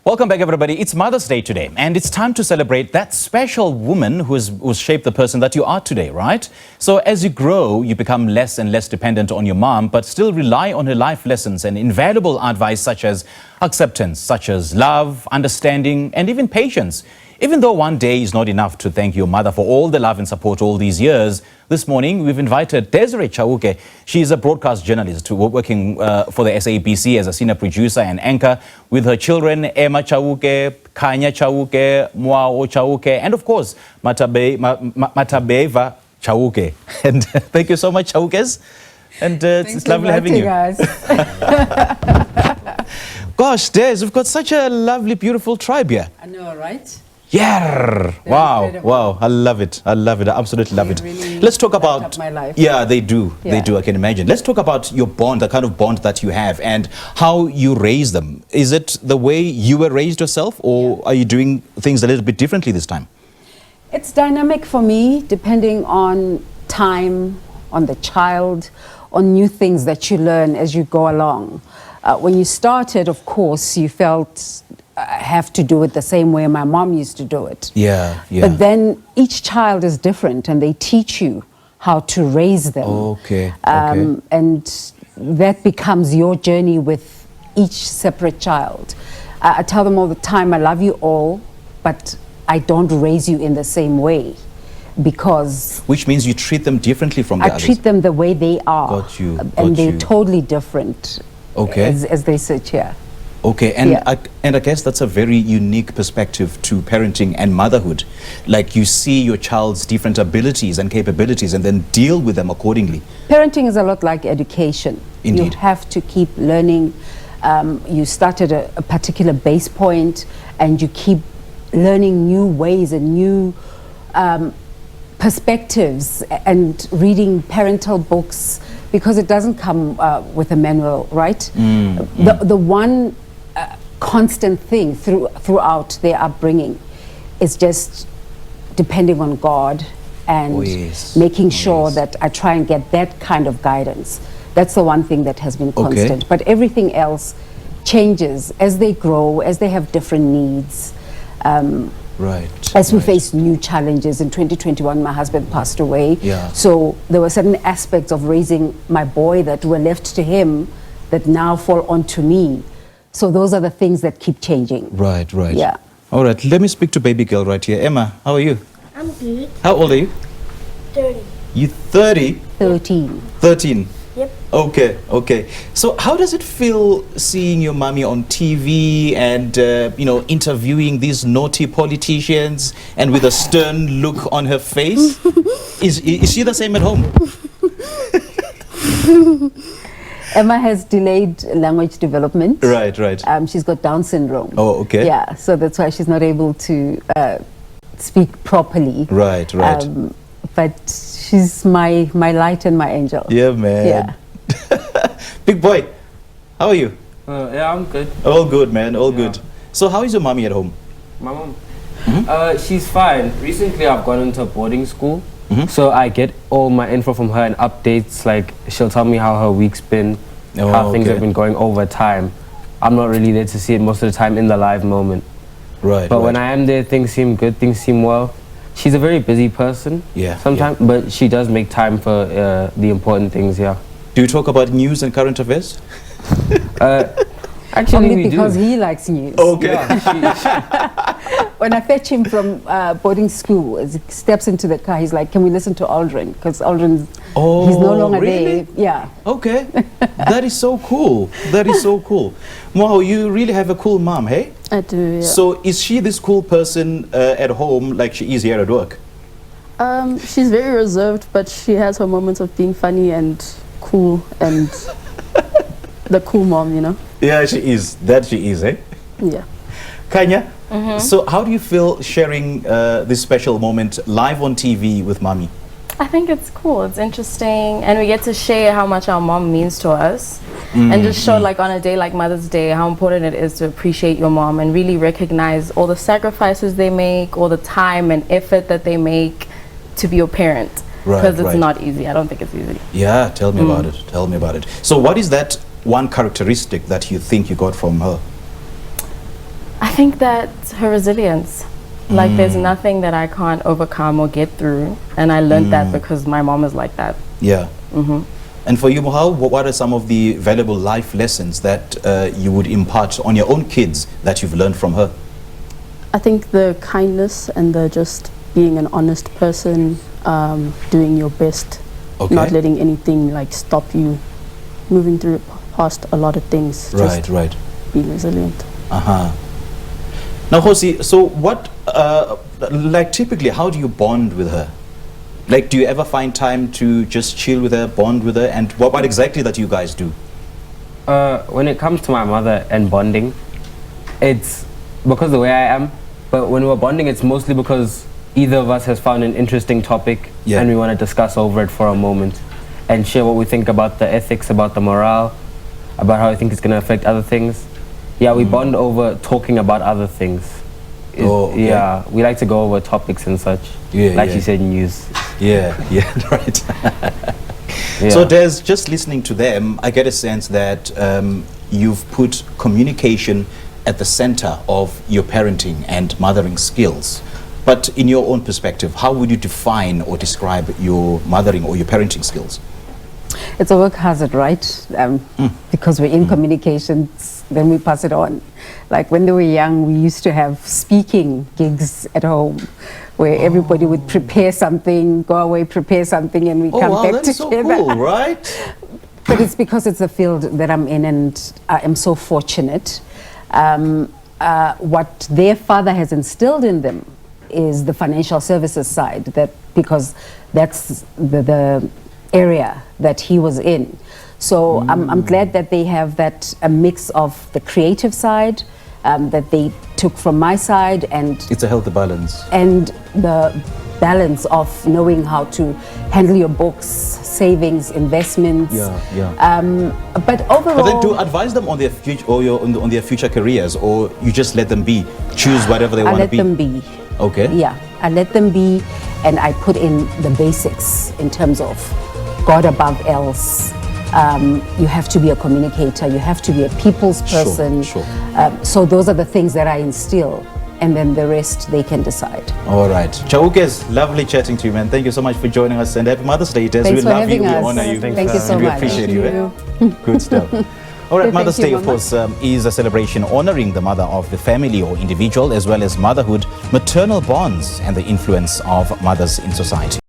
Welcome back, everybody. It's Mother's Day today, and it's time to celebrate that special woman who's shaped the person that you are today, right? So as you grow, you become less and less dependent on your mom, but still rely on her life lessons and invaluable advice such as acceptance, such as love, understanding, and even patience. Even though one day is not enough to thank your mother for all the love and support all these years, this morning we've invited Desiree Chauke. She's a broadcast journalist working for the SABC as a senior producer and anchor with her children Emma Chauke, Khanya Chauke, Moaho Chauke, and of course Mathabeveiya Chauke. And thank you so much, Chaukes. And it's lovely having you. Guys. Gosh, Des, we've got such a lovely, beautiful tribe here. I know, right? Yeah, wow, I love it. I absolutely love it. Really Let's talk about my life. Yeah, they do. Yeah. They do, I can imagine. Let's talk about your bond, the kind of bond that you have and how you raise them. Is it the way you were raised yourself, or are you doing things a little bit differently this time? It's dynamic for me, depending on time, on the child, on new things that you learn as you go along. When you started, of course, you felt I have to do it the same way my mom used to do it. Yeah. But then each child is different and they teach you how to raise them. Okay. And that becomes your journey with each separate child. I tell them all the time, I love you all, but I don't raise you in the same way, because... Which means you treat them differently from the others. I treat them the way they are. Got you. And they're totally different as they sit here. Okay, and and I guess that's a very unique perspective to parenting and motherhood. Like, you see your child's different abilities and capabilities and then deal with them accordingly. Parenting is a lot like education. Indeed. You have to keep learning. You start at a particular base point and you keep learning new ways and new perspectives and reading parental books, because it doesn't come with a manual, right? The one constant thing throughout their upbringing is just depending on God and making sure that I try and get that kind of guidance. That's the one thing that has been constant. But everything else changes as they grow, as they have different needs. As we face new challenges. In 2021, my husband passed away. So there were certain aspects of raising my boy that were left to him that now fall onto me. So those are the things that keep changing. Right. Yeah. All right, let me speak to baby girl right here. Emma, how are you? I'm good. How old are you? 30. You 30? 13. 13? Yep. Okay. So how does it feel seeing your mommy on TV and, interviewing these naughty politicians and with a stern look on her face? Is she the same at home? Emma has delayed language development. Right. She's got Down syndrome. Oh, okay. Yeah, so that's why she's not able to speak properly. Right. But she's my light and my angel. Yeah, man. Yeah. Big boy, how are you? Yeah, I'm good. All good, man. All good. So how is your mommy at home? My mom? She's fine. Recently, I've gone into a boarding school. So I get all my info from her and updates. Like, she'll tell me how her week's been, how things have been going over time. I'm not really there to see it most of the time in the live moment. But when I am there, things seem good, things seem well. She's a very busy person sometimes, but she does make time for the important things, Do you talk about news and current affairs? Actually, only because he likes news. Okay. When I fetch him from boarding school, as he steps into the car, he's like, can we listen to Aldrin? Because Aldrin, he's no longer there. Yeah. Okay. That is so cool. Moaho, you really have a cool mom, hey? I do, yeah. So is she this cool person at home like she is here at work? She's very reserved, but she has her moments of being funny and cool and the cool mom, you know? Yeah, she is. That she is, eh? Yeah. Khanya, so how do you feel sharing this special moment live on TV with mommy? I think it's cool, it's interesting, and we get to share how much our mom means to us and just show, like, on a day like Mother's Day, how important it is to appreciate your mom and really recognize all the sacrifices they make, all the time and effort that they make to be your parent, because it's not easy. I don't think it's easy. Yeah, tell me about it. So what is that one characteristic that you think you got from her? I think that her resilience. Like there's nothing that I can't overcome or get through, and I learned that because my mom is like that. Yeah. And for you, Moaho, what are some of the valuable life lessons that you would impart on your own kids that you've learned from her? I think the kindness and the just being an honest person, doing your best, not letting anything like stop you, moving through past a lot of things. Just being resilient. Now, Hosi, so what, like typically, how do you bond with her? Like, do you ever find time to just chill with her, bond with her, and what exactly that you guys do? When it comes to my mother and bonding, it's because the way I am, but when we're bonding, it's mostly because either of us has found an interesting topic and we want to discuss over it for a moment and share what we think about the ethics, about the morale, about how I think it's going to affect other things. Yeah, we bond over talking about other things. Yeah, we like to go over topics and such. Like you said, news. Right. So there's just listening to them, I get a sense that you've put communication at the center of your parenting and mothering skills. But in your own perspective, how would you define or describe your mothering or your parenting skills? It's a work hazard, right? Because we're in communications, then we pass it on. Like when they were young, we used to have speaking gigs at home where everybody would prepare something, go away, prepare something, and we come back that's together. So cool, right? But it's because it's a field that I'm in, and I am so fortunate. What their father has instilled in them is the financial services side, that because that's the area that he was in. So I'm glad that they have that a mix of the creative side that they took from my side, and it's a healthy balance. And the balance of knowing how to handle your books, savings, investments. But overall, but then to advise them on their future or on their future careers, or you just let them be, choose whatever they want to be. I let them be. Okay. Yeah, I let them be, and I put in the basics in terms of God above else. You have to be a communicator, you have to be a people's person. So those are the things that I instill, and then the rest they can decide. All right. Chauke, it's lovely chatting to you, man. Thank you so much for joining us, and happy Mother's Day. Thanks we for love you, having us. we honor you. Thank you so we much. appreciate you. Good stuff. All right, Mother's Day, of course, is a celebration honoring the mother of the family or individual, as well as motherhood, maternal bonds, and the influence of mothers in society.